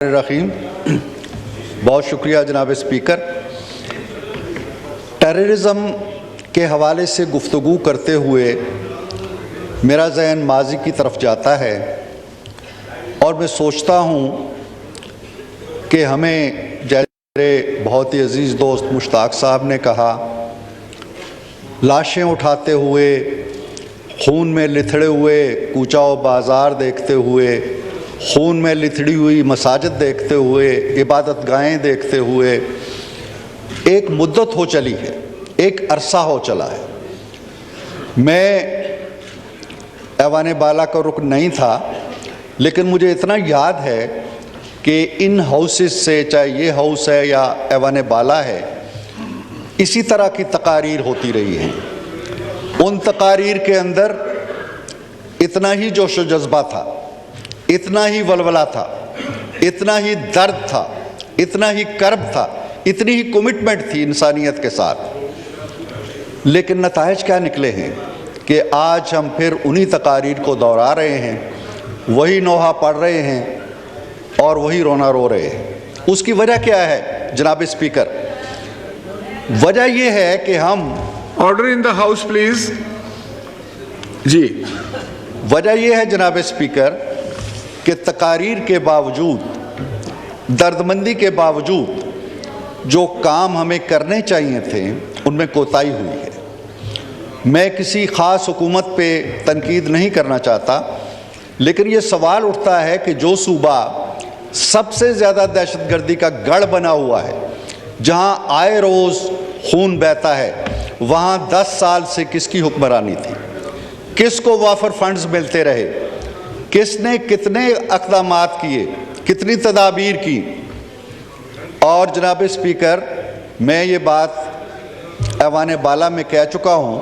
रहीम, बहुत शुक्रिया जनाब स्पीकर। टेररिज़म के हवाले से गुफ्तगू करते हुए मेरा ज़हन माजी की तरफ जाता है और मैं सोचता हूँ कि हमें जैसे बहुत ही अजीज़ दोस्त मुश्ताक साहब ने कहा, लाशें उठाते हुए, खून में लिथड़े हुए कूचा व बाज़ार देखते हुए, खून में लिथड़ी हुई मसाजिद देखते हुए, इबादत गाहें देखते हुए एक मुद्दत हो चली है, एक अरसा हो चला है। मैं ऐवान बाला का रुकन नहीं था, लेकिन मुझे इतना याद है कि इन हाउसेस से, चाहे ये हाउस है या ऐवान बाला है, इसी तरह की तकारीर होती रही हैं। उन तकारीर के अंदर इतना ही जोश व जज्बा था, इतना ही वलवला था, इतना ही दर्द था, इतना ही कर्ब था, इतनी ही कमिटमेंट थी इंसानियत के साथ। लेकिन नताइज क्या निकले हैं कि आज हम फिर उन्हीं तकारीर को दोहरा रहे हैं, वही नोहा पढ़ रहे हैं और वही रोना रो रहे हैं। उसकी वजह क्या है जनाब स्पीकर? वजह यह है कि हम order in the house please जी। वजह यह है जनाब स्पीकर कि तकारीर के बावजूद, दर्दमंदी के बावजूद जो काम हमें करने चाहिए थे उनमें कोताही हुई है। मैं किसी ख़ास हुकूमत पे तनकीद नहीं करना चाहता, लेकिन ये सवाल उठता है कि जो सूबा सबसे ज़्यादा दहशतगर्दी का गढ़ बना हुआ है, जहाँ आए रोज़ खून बहता है, वहाँ 10 साल से किसकी हुक्मरानी थी? किसको वाफर फंड्स मिलते रहे? किसने कितने इक़दामात किए, कितनी तदाबीर की? और जनाब स्पीकर, मैं ये बात ऐवान बाला में कह चुका हूँ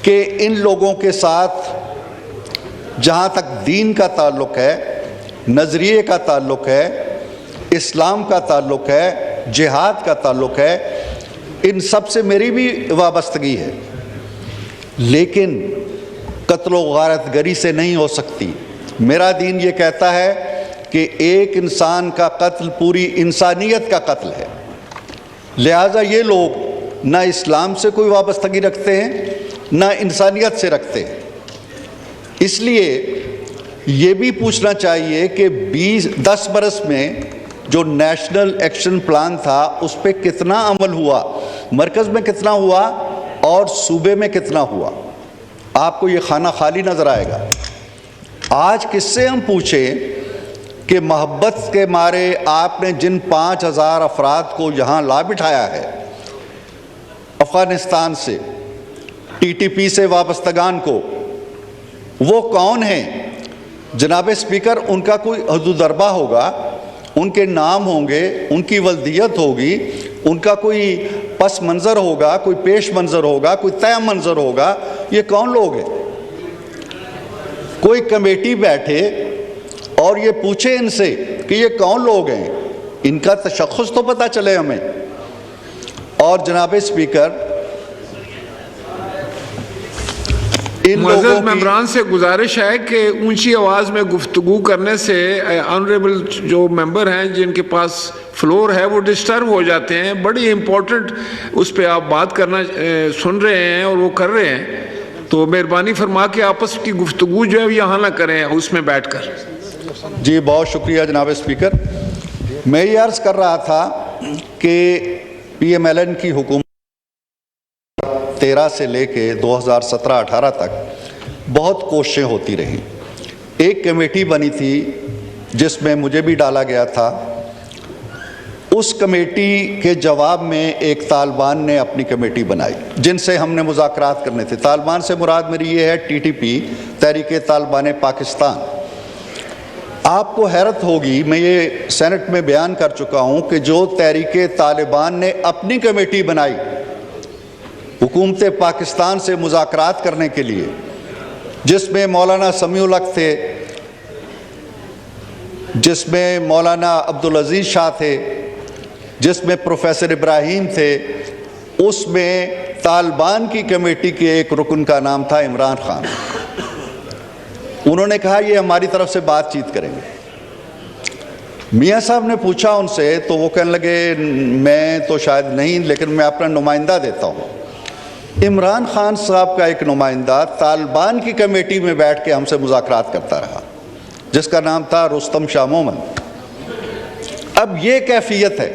कि इन लोगों के साथ जहाँ तक दीन का ताल्लुक़ है, नज़रिए का ताल्लुक़ है, इस्लाम का ताल्लुक़ है, जिहाद का ताल्लुक़ है, इन सब से मेरी भी वाबस्तगी है, लेकिन कत्ल व गारतगरी से नहीं हो सकती। मेरा दीन ये कहता है कि एक इंसान का कत्ल पूरी इंसानियत का कत्ल है। लिहाजा ये लोग ना इस्लाम से कोई वाबस्तगी रखते हैं, ना इंसानियत से रखते हैं। इसलिए ये भी पूछना चाहिए कि 10 बरस में जो नेशनल एक्शन प्लान था उस पर कितना अमल हुआ, मरकज़ में कितना हुआ और सूबे में कितना हुआ। आपको ये खाना खाली नज़र आएगा। आज किससे हम पूछें कि मोहब्बत के मारे आपने जिन 5000 अफराद को यहाँ ला बिठाया है अफ़गानिस्तान से, TTP से वाबस्तगान को, वो कौन हैं? जनाब स्पीकर, उनका कोई हदूदरबा होगा, उनके नाम होंगे, उनकी वल्दियत होगी, उनका कोई पस मंज़र होगा, कोई पेश मंज़र होगा, कोई तय मंज़र होगा। ये कौन लोग हैं? कोई कमेटी बैठे और ये पूछे इनसे कि ये कौन लोग हैं, इनका तशख़्ख़ुस तो पता चले हमें। और जनाब स्पीकर, मुअज़्ज़ज़ मेंबरान से गुजारिश है कि ऊंची आवाज़ में गुफ्तगू करने से ऑनरेबल जो मेंबर हैं जिनके पास फ्लोर है वो डिस्टर्ब हो जाते हैं। बड़ी इम्पोर्टेंट उस पर आप बात करना सुन रहे हैं और वो कर रहे हैं, तो मेहरबानी फरमा के आपस की गुफ्तगू जो है यहाँ ना करें उसमें बैठ कर। जी बहुत शुक्रिया जनाब स्पीकर। मैं ये अर्ज़ कर रहा था कि PMLN की हुकूमत 13 से लेके 2017-18 तक बहुत कोशिशें होती रहीं। एक कमेटी बनी थी जिसमें मुझे भी डाला गया था। उस कमेटी के जवाब में एक तालिबान ने अपनी कमेटी बनाई जिनसे हमने मुज़ाकरात करने थे। तालिबान से मुराद मेरी ये है TTP, तहरीक तालिबान पाकिस्तान। आपको हैरत होगी, मैं ये सेनेट में बयान कर चुका हूँ कि जो तहरीक तालिबान ने अपनी कमेटी बनाई हुकूमत पाकिस्तान से मुज़ाकरात करने के लिए, जिसमें मौलाना समीउल हक थे, जिसमें मौलाना अब्दुल अजीज़ शाह थे, जिसमें प्रोफेसर इब्राहिम थे, उसमें तालिबान की कमेटी के एक रुकन का नाम था इमरान खान। उन्होंने कहा ये हमारी तरफ से बातचीत करेंगे। मियाँ साहब ने पूछा उनसे तो वो कहने लगे मैं तो शायद नहीं, लेकिन मैं अपना नुमाइंदा देता हूँ। इमरान खान साहब का एक नुमाइंदा तालिबान की कमेटी में बैठ के हमसे मुज़ाकरात करता रहा, जिसका नाम था रुस्तम शाह मोहम्मद। अब ये कैफियत है,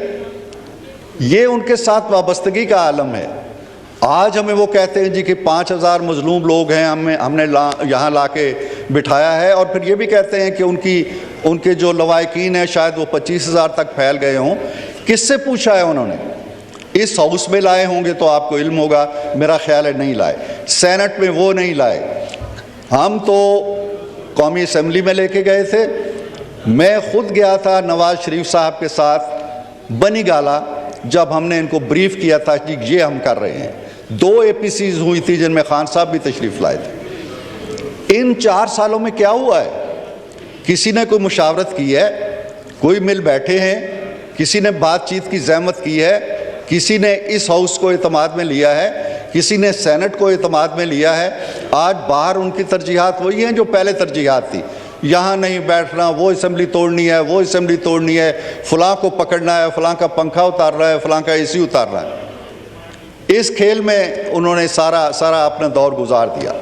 ये उनके साथ वाबस्तगी का आलम है। आज हमें वो कहते हैं जी कि 5000 मजलूम लोग हैं, हमने यहाँ ला के बिठाया है, और फिर ये भी कहते हैं कि उनके जो लवाकिन हैं शायद वो 25,000 तक फैल गए हों। किससे पूछा है उन्होंने? इस हाउस में लाए होंगे तो आपको इल्म होगा, मेरा ख्याल है नहीं लाए। सेनेट में वो नहीं लाए, हम तो कौमी असम्बली में लेके गए थे। मैं खुद गया था नवाज शरीफ साहब के साथ बनी गाला, जब हमने इनको ब्रीफ किया था कि ये हम कर रहे हैं। 2 APCs हुई थी जिनमें खान साहब भी तशरीफ़ लाए थे। इन 4 सालों में क्या हुआ है? किसी ने कोई मुशावरत की है? कोई मिल बैठे हैं? किसी ने बातचीत की ज़हमत की है? किसी ने इस हाउस को एतमाद में लिया है? किसी ने सेनेट को एतमाद में लिया है? आज बाहर उनकी तरजीहात वही हैं जो पहले तरजीहात थी। यहाँ नहीं बैठना, वो असम्बली तोड़नी है, वो असम्बली तोड़नी है, फ़लाँ को पकड़ना है, फ़लाँ का पंखा उतारना है, फ़लाँ का AC उतारना है। इस खेल में उन्होंने सारा अपना दौर गुजार दिया।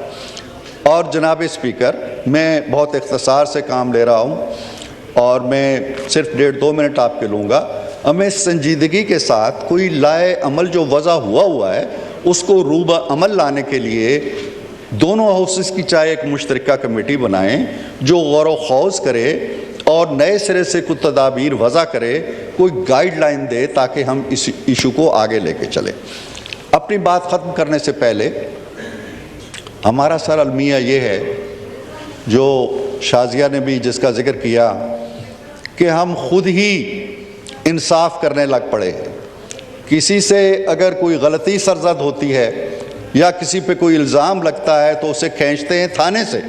और जनाब स्पीकर, मैं बहुत इख्तिसार से काम ले रहा हूँ और मैं सिर्फ 1.5-2 मिनट आपके लूँगा। हमें संजीदगी के साथ कोई लाए अमल जो वज़ा हुआ है उसको रूब अमल लाने के लिए दोनों हाउसेस की चाहे एक मुश्तरका कमेटी बनाएं जो गौर व खौज करे और नए सिरे से कुछ तदाबीर वज़ा करे, कोई गाइडलाइन दे ताकि हम इस इशू को आगे लेके चलें। अपनी बात ख़त्म करने से पहले हमारा सर अलमिया ये है, जो शाजिया ने भी जिसका ज़िक्र किया, कि हम खुद ही इंसाफ करने लग पड़े हैं। किसी से अगर कोई गलती सरजद होती है या किसी पे कोई इल्ज़ाम लगता है तो उसे खींचते हैं थाने से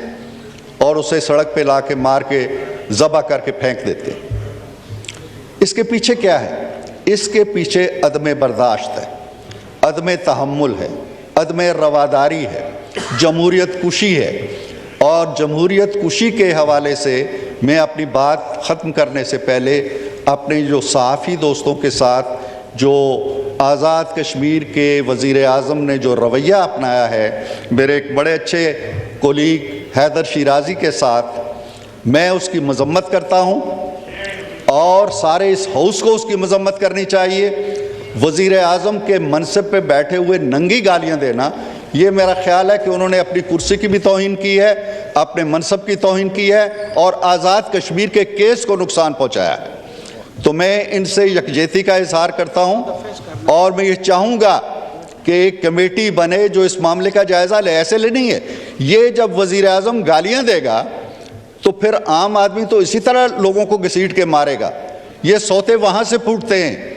और उसे सड़क पे ला के मार के ज़बह करके फेंक देते हैं। इसके पीछे क्या है? इसके पीछे अदम बर्दाश्त है, अदम तहम्मुल है, अदम रवादारी है, जमहूरियत कुशी है। और जमहूरियत कुशी के हवाले से मैं अपनी बात ख़त्म करने से पहले अपने जो सहाफ़ी दोस्तों के साथ जो आज़ाद कश्मीर के वज़ीर आज़म ने जो रवैया अपनाया है, मेरे एक बड़े अच्छे कोलीग हैदर शिराज़ी के साथ, मैं उसकी मज़म्मत करता हूँ और सारे इस हाउस को उसकी मज़म्मत करनी चाहिए। वज़ीर आज़म के मनसब पे बैठे हुए नंगी गालियाँ देना, ये मेरा ख्याल है कि उन्होंने अपनी कुर्सी की भी तौहीन की है, अपने मनसब की तौहीन की है और आज़ाद कश्मीर के केस को नुकसान पहुँचाया है। तो मैं इनसे यकजहती का इजहार करता हूँ और मैं ये चाहूँगा कि एक कमेटी बने जो इस मामले का जायज़ा ले। ऐसे ले नहीं है, ये जब वज़ीर आज़म गालियाँ देगा तो फिर आम आदमी तो इसी तरह लोगों को घसीट के मारेगा। ये सौते वहाँ से फूटते हैं,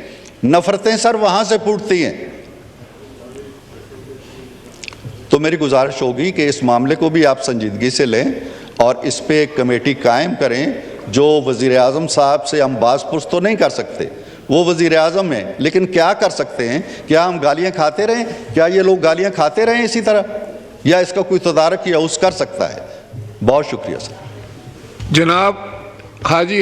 नफ़रतें सर वहाँ से फूटती हैं। तो मेरी गुजारिश होगी कि इस मामले को भी आप संजीदगी से लें और इस पे एक कमेटी कायम करें। जो वज़ीर आज़म साहब से हम बाज़पुर्स तो नहीं कर सकते, वो वज़ीर आज़म हैं, लेकिन क्या कर सकते हैं? क्या हम गालियाँ खाते रहें? क्या ये लोग गालियाँ खाते रहें इसी तरह, या इसका कोई तदारक या उस कर सकता है? बहुत शुक्रिया सर। जनाब हाजी